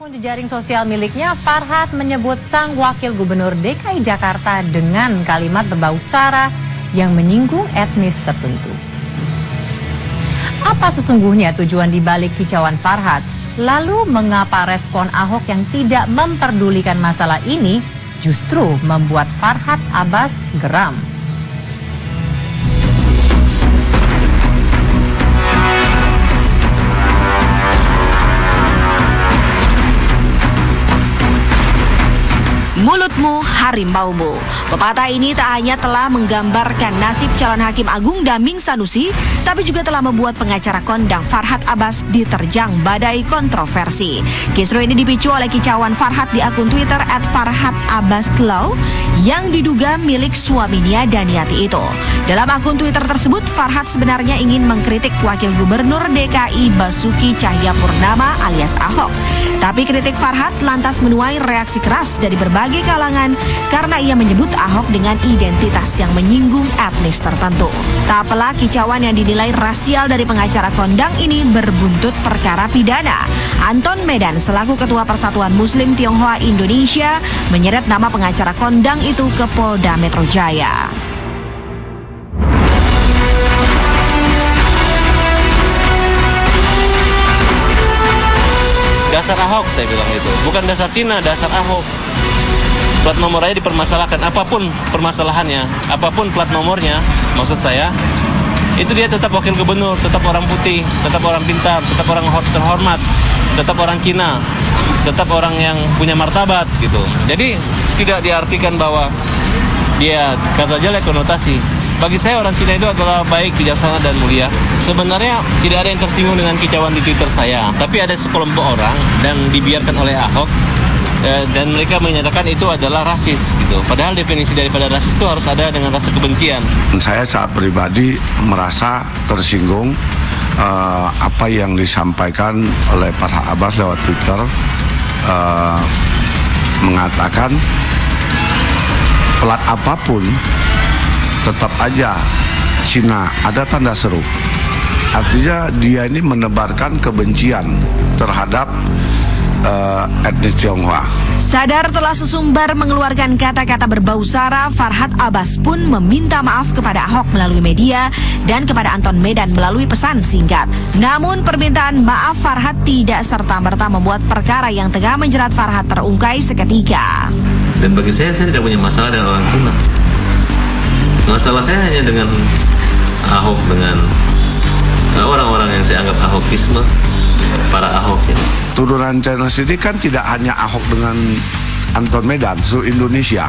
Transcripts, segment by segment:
Akun jejaring sosial miliknya, Farhad menyebut sang wakil gubernur DKI Jakarta dengan kalimat berbau sara yang menyinggung etnis tertentu. Apa sesungguhnya tujuan dibalik kicauan Farhad? Lalu mengapa respon Ahok yang tidak memperdulikan masalah ini justru membuat Farhad Abbas geram? Mulutmu harimbaumu. Pepatah ini tak hanya telah menggambarkan nasib calon hakim agung Daming Sanusi, tapi juga telah membuat pengacara kondang Farhad Abbas diterjang badai kontroversi. Kisru ini dipicu oleh kicauan Farhad di akun Twitter @FarhadAbbasLaw yang diduga milik suaminya Daniati itu. Dalam akun Twitter tersebut, Farhad sebenarnya ingin mengkritik Wakil Gubernur DKI Basuki Cahayapurnama alias Ahok. Tapi kritik Farhad lantas menuai reaksi keras dari berbagai kalangan karena ia menyebut Ahok dengan identitas yang menyinggung etnis tertentu. Tak pelak kicauan yang dinilai rasial dari pengacara kondang ini berbuntut perkara pidana. Anton Medan selaku Ketua Persatuan Muslim Tionghoa Indonesia menyeret nama pengacara kondang itu ke Polda Metro Jaya. Dasar Ahok, saya bilang itu. Bukan dasar Cina, dasar Ahok. Plat nomor aja dipermasalahkan, apapun permasalahannya, apapun plat nomornya, maksud saya, itu dia tetap wakil gubernur, tetap orang putih, tetap orang pintar, tetap orang terhormat, tetap orang Cina, tetap orang yang punya martabat, gitu. Jadi, tidak diartikan bahwa dia kata jelek konotasi. Bagi saya orang Cina itu adalah baik, bijaksana, dan mulia. Sebenarnya tidak ada yang tersinggung dengan kicauan di Twitter saya. Tapi ada sekelompok orang dan dibiarkan oleh Ahok. Dan mereka menyatakan itu adalah rasis. Gitu. Padahal definisi daripada rasis itu harus ada dengan rasa kebencian. Saya saat pribadi merasa tersinggung apa yang disampaikan oleh Farhad Abbas lewat Twitter. Mengatakan plat apapun tetap aja Cina, ada tanda seru. Artinya dia ini menebarkan kebencian terhadap etnis Tionghoa. Sadar telah sesumbar mengeluarkan kata-kata berbau sara, Farhad Abbas pun meminta maaf kepada Ahok melalui media dan kepada Anton Medan melalui pesan singkat. Namun permintaan maaf Farhad tidak serta-merta membuat perkara yang tengah menjerat Farhad terungkai seketika. Dan bagi saya tidak punya masalah dengan orang Cina. Masalah saya hanya dengan Ahok, dengan orang-orang yang saya anggap Ahokisme, para Ahok ini. Turunan Chinese ini kan tidak hanya Ahok dengan Anton Medan, seluruh Indonesia.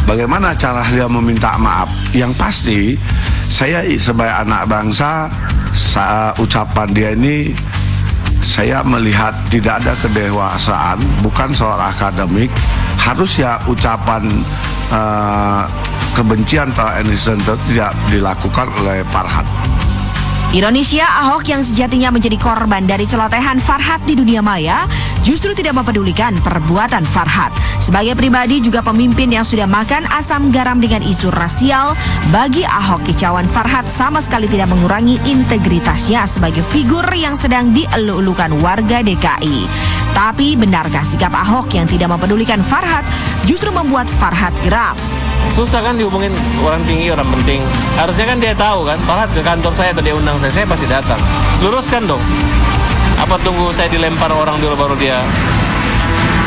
Bagaimana cara dia meminta maaf? Yang pasti, saya sebagai anak bangsa, ucapan dia ini, saya melihat tidak ada kedewasaan, bukan soal akademik, harus ya ucapan kebencian terhadap etnis tertentu tidak dilakukan oleh Farhad. Ironisnya, Ahok yang sejatinya menjadi korban dari celotehan Farhad di dunia maya justru tidak mempedulikan perbuatan Farhad. Sebagai pribadi juga pemimpin yang sudah makan asam garam dengan isu rasial, bagi Ahok kicauan Farhad sama sekali tidak mengurangi integritasnya sebagai figur yang sedang dielu-elukan warga DKI. Tapi benarkah sikap Ahok yang tidak mempedulikan Farhad justru membuat Farhad geram? Susah kan dihubungin orang tinggi, orang penting. Harusnya kan dia tahu kan, Farhad ke kantor saya atau dia undang saya pasti datang. Luruskan dong. Apa tunggu saya dilempar orang dulu baru dia?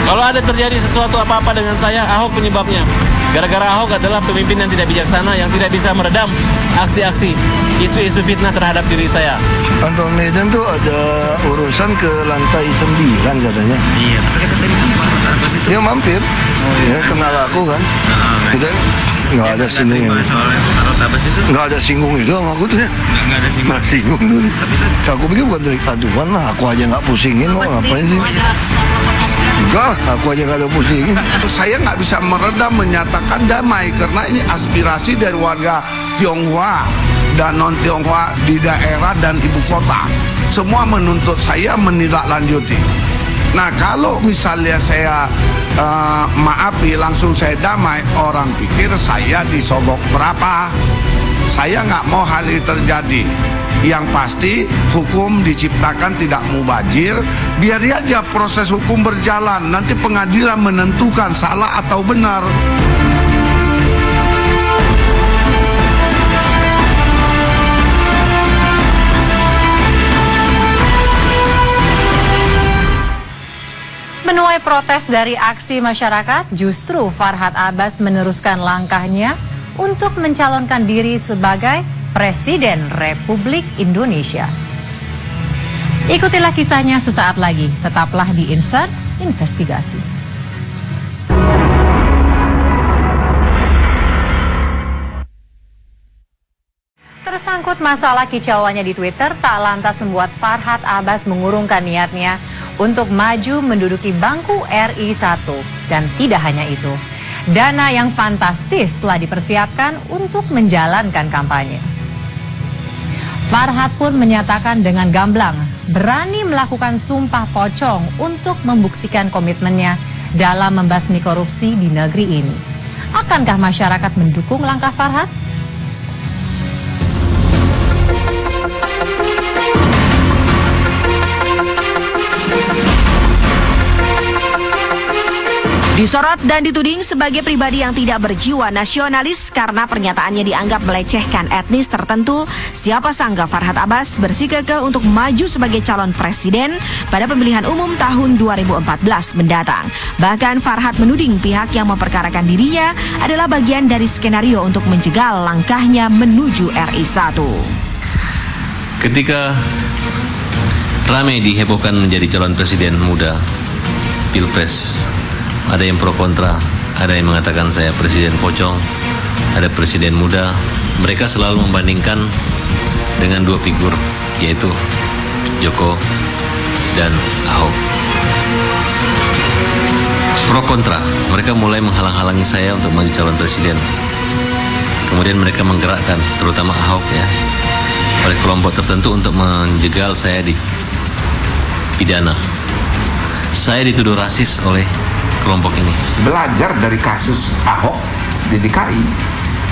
Kalau ada terjadi sesuatu apa-apa dengan saya, Ahok penyebabnya. Gara-gara Ahok adalah pemimpin yang tidak bijaksana, yang tidak bisa meredam aksi-aksi isu-isu fitnah terhadap diri saya. Anton Medan tuh ada urusan ke lantai 9 katanya. Iya, tapi kita tadi dia mampir, ya kenal aku kan. Kita nggak ada singgung. Nggak ada singgung itu sama aku tuh ya. Nggak singgung tuh. Aku pikir bukan dari aduan lah, aku aja nggak pusingin loh, ngapain sih? Enggak, aku aja nggak ada pusingin. Saya nggak bisa meredam menyatakan damai karena ini aspirasi dari warga Tionghoa dan non-Tionghoa di daerah dan ibu kota. Semua menuntut saya menindaklanjuti. Nah, kalau misalnya saya maafi langsung saya damai, orang pikir saya disogok berapa, Saya nggak mau hal ini terjadi. Yang pasti hukum diciptakan tidak mubazir. Biar aja proses hukum berjalan. Nanti pengadilan menentukan salah atau benar. Menuai protes dari aksi masyarakat, justru Farhad Abbas meneruskan langkahnya untuk mencalonkan diri sebagai Presiden Republik Indonesia. Ikutilah kisahnya sesaat lagi, tetaplah di Insert Investigasi. Tersangkut masalah kicauannya di Twitter, tak lantas membuat Farhad Abbas mengurungkan niatnya untuk maju menduduki bangku RI 1. Dan tidak hanya itu, dana yang fantastis telah dipersiapkan untuk menjalankan kampanye. Farhad pun menyatakan dengan gamblang berani melakukan sumpah pocong untuk membuktikan komitmennya dalam membasmi korupsi di negeri ini. Akankah masyarakat mendukung langkah Farhad? Disorot dan dituding sebagai pribadi yang tidak berjiwa nasionalis karena pernyataannya dianggap melecehkan etnis tertentu, siapa sangka Farhad Abbas bersikukuh untuk maju sebagai calon presiden pada pemilihan umum tahun 2014 mendatang. Bahkan Farhad menuding pihak yang memperkarakan dirinya adalah bagian dari skenario untuk menjegal langkahnya menuju RI 1. Ketika ramai dihebohkan menjadi calon presiden muda Pilpres, ada yang pro kontra, ada yang mengatakan saya presiden pocong, ada presiden muda. Mereka selalu membandingkan dengan dua figur, yaitu Joko dan Ahok. Pro kontra, mereka mulai menghalang-halangi saya untuk maju calon presiden. Kemudian mereka menggerakkan, terutama Ahok ya, oleh kelompok tertentu untuk menjegal saya di pidana. Saya dituduh rasis oleh kelompok ini. Belajar dari kasus Ahok di DKI,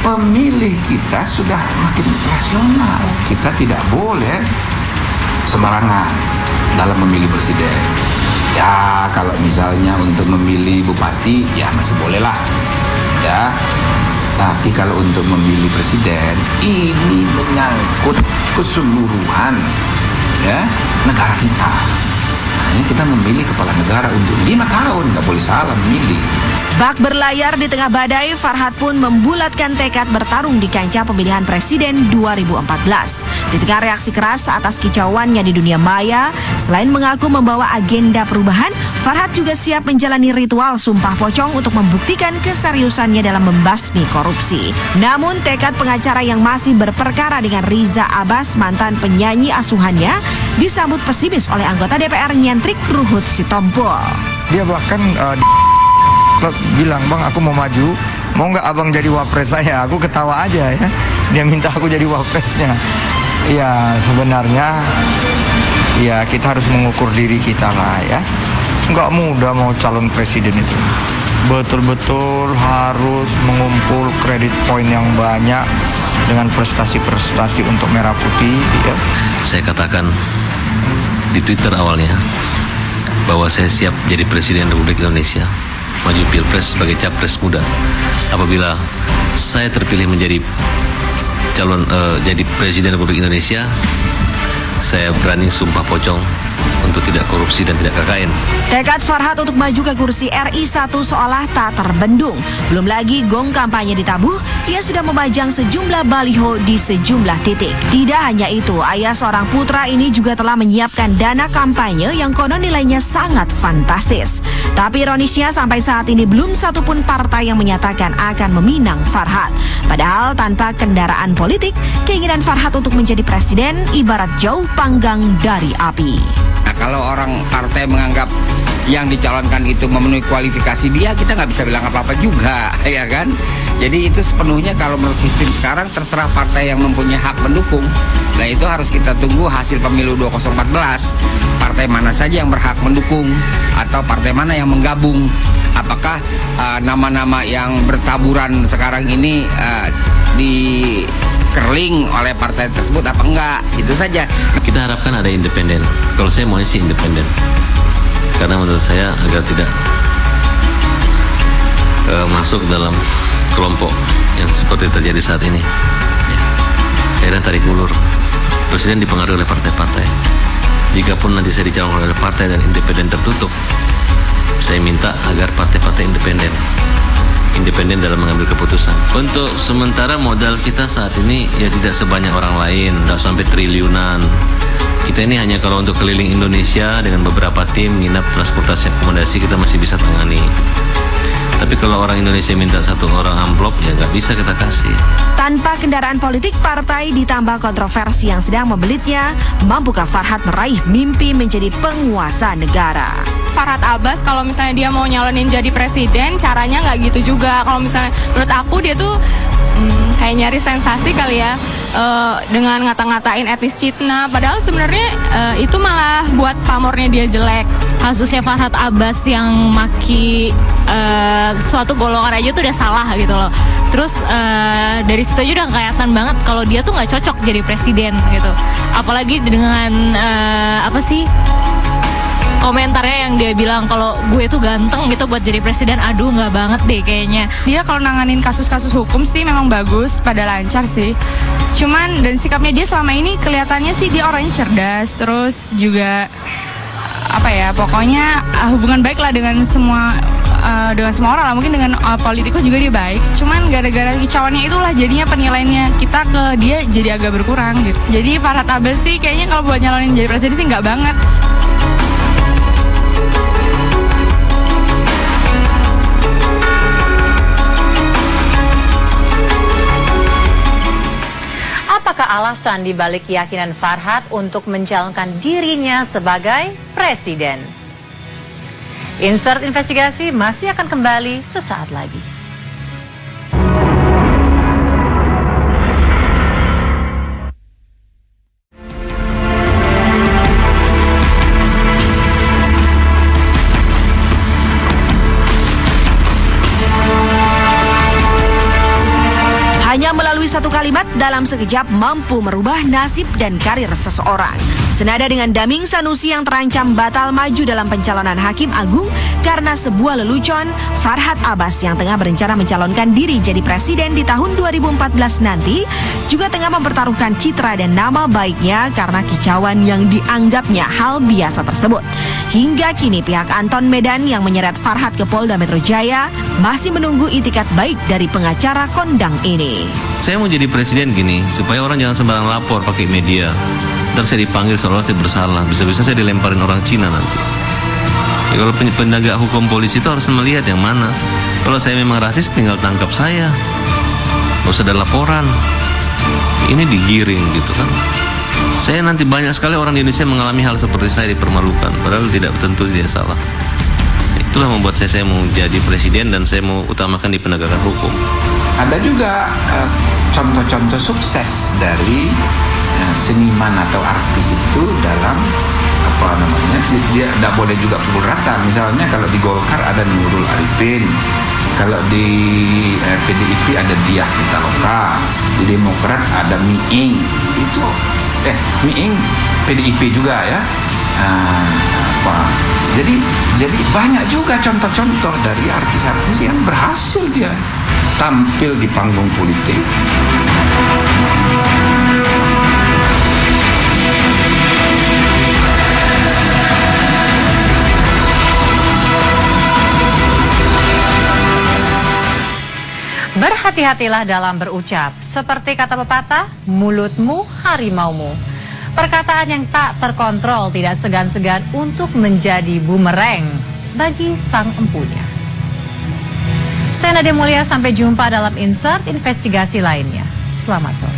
pemilih kita sudah makin rasional. Kita tidak boleh sembarangan dalam memilih presiden. Ya, kalau misalnya untuk memilih bupati, ya masih boleh lah. Ya, tapi kalau untuk memilih presiden, ini menyangkut keseluruhan ya negara kita. Ini kita memilih kepala negara untuk 5 tahun, nggak boleh salah memilih. Bak berlayar di tengah badai, Farhad pun membulatkan tekad bertarung di kancah pemilihan presiden 2014. Di tengah reaksi keras atas kicauannya di dunia maya, selain mengaku membawa agenda perubahan, Farhad juga siap menjalani ritual sumpah pocong untuk membuktikan keseriusannya dalam membasmi korupsi. Namun tekad pengacara yang masih berperkara dengan Riza Abbas, mantan penyanyi asuhannya, disambut pesimis oleh anggota DPR nyentrik Ruhut Sitompul. Dia bahkan bilang, "Bang, aku mau maju, mau nggak abang jadi wapres saya?" Aku ketawa aja ya. Dia minta aku jadi wapresnya. Ya sebenarnya ya kita harus mengukur diri kita lah ya. Nggak mudah mau calon presiden itu. Betul-betul harus mengumpul kredit poin yang banyak dengan prestasi-prestasi untuk merah putih ya. Saya katakan di Twitter awalnya bahwa saya siap jadi presiden Republik Indonesia, maju Pilpres sebagai capres muda. Apabila saya terpilih menjadi calon jadi presiden Republik Indonesia, saya berani sumpah pocong untuk tidak korupsi dan tidak KKN. Tekad Farhad untuk maju ke kursi RI 1 seolah tak terbendung. Belum lagi gong kampanye ditabuh, ia sudah memajang sejumlah baliho di sejumlah titik. Tidak hanya itu, ayah seorang putra ini juga telah menyiapkan dana kampanye yang konon nilainya sangat fantastis. Tapi ironisnya sampai saat ini belum satupun partai yang menyatakan akan meminang Farhad. Padahal tanpa kendaraan politik, keinginan Farhad untuk menjadi presiden ibarat jauh panggang dari api. Nah, kalau orang partai menganggap yang dicalonkan itu memenuhi kualifikasi dia, kita nggak bisa bilang apa-apa juga, ya kan? Jadi itu sepenuhnya kalau menurut sistem sekarang terserah partai yang mempunyai hak mendukung. Nah itu harus kita tunggu hasil pemilu 2014. Partai mana saja yang berhak mendukung atau partai mana yang menggabung. Apakah nama-nama yang bertaburan sekarang ini kerling oleh partai tersebut apa enggak, itu saja. Kita harapkan ada independen. Kalau saya mau sih independen, karena menurut saya agar tidak masuk dalam kelompok yang seperti terjadi saat ini. Akhirnya tarik ulur. Presiden dipengaruhi oleh partai-partai. Jikapun nanti saya dicalonkan oleh partai dan independen tertutup, saya minta agar partai-partai independen dalam mengambil keputusan. Untuk sementara modal kita saat ini ya tidak sebanyak orang lain, tidak sampai triliunan. Kita ini hanya kalau untuk keliling Indonesia dengan beberapa tim, nginap, transportasi, akomodasi kita masih bisa tangani. Tapi kalau orang Indonesia minta satu orang amplop, ya nggak bisa kita kasih. Tanpa kendaraan politik partai ditambah kontroversi yang sedang membelitnya, mampukah Farhad meraih mimpi menjadi penguasa negara? Farhad Abbas kalau misalnya dia mau nyalonin jadi presiden, caranya nggak gitu juga. Kalau misalnya menurut aku dia tuh kayak nyari sensasi kali ya, dengan ngata-ngatain etnis Cina. Padahal sebenarnya itu malah buat pamornya dia jelek. Kasusnya Farhad Abbas yang maki suatu golongan aja tuh udah salah gitu loh. Terus dari situ aja udah kelihatan banget kalau dia tuh nggak cocok jadi presiden gitu. Apalagi dengan komentarnya yang dia bilang kalau gue tuh ganteng gitu buat jadi presiden. Aduh, nggak banget deh kayaknya. Dia kalau nanganin kasus-kasus hukum sih memang bagus, pada lancar sih. Cuman dan sikapnya dia selama ini kelihatannya sih dia orangnya cerdas, terus juga pokoknya hubungan baik lah dengan semua orang lah. Mungkin dengan politikus juga dia baik. Cuman gara-gara kicauannya itulah jadinya penilaiannya kita ke dia jadi agak berkurang gitu. Jadi Farhad Abbas sih kayaknya kalau buat nyalonin jadi presiden sih nggak banget. Apakah alasan dibalik keyakinan Farhad untuk mencalonkan dirinya sebagai presiden? Insert investigasi masih akan kembali sesaat lagi. Hanya melalui satu kalimat dalam sekejap mampu merubah nasib dan karir seseorang. Senada dengan Daming Sanusi yang terancam batal maju dalam pencalonan Hakim Agung karena sebuah lelucon, Farhad Abbas yang tengah berencana mencalonkan diri jadi presiden di tahun 2014 nanti juga tengah mempertaruhkan citra dan nama baiknya karena kicauan yang dianggapnya hal biasa tersebut. Hingga kini pihak Anton Medan yang menyeret Farhad ke Polda Metro Jaya masih menunggu itikat baik dari pengacara kondang ini. Saya mau jadi presiden gini, supaya orang jangan sembarang lapor pakai media. Ntar saya dipanggil seolah saya bersalah, bisa-bisa saya dilemparin orang Cina nanti. Ya, kalau penegak hukum polisi itu harus melihat yang mana. Kalau saya memang rasis, tinggal tangkap saya. Nggak usah ada laporan. Ini digiring gitu kan. Saya nanti banyak sekali orang di Indonesia mengalami hal seperti saya, dipermalukan. Padahal tidak tentu dia salah. Itulah membuat saya mau jadi presiden dan saya mau utamakan di penegakan hukum. Ada juga contoh-contoh sukses dari seniman atau artis itu dalam dia tidak boleh juga pukul rata. Misalnya kalau di Golkar ada Nurul Arifin, kalau di PDIP ada Diah Pitaloka, di Demokrat ada Miing, itu Miing PDIP juga ya. Jadi banyak juga contoh-contoh dari artis-artis yang berhasil dia tampil di panggung politik. Berhati-hatilah dalam berucap. Seperti kata pepatah, mulutmu harimaumu. Perkataan yang tak terkontrol tidak segan-segan untuk menjadi bumerang bagi sang empunya. Saya Nadia Mulia, sampai jumpa dalam insert investigasi lainnya. Selamat sore.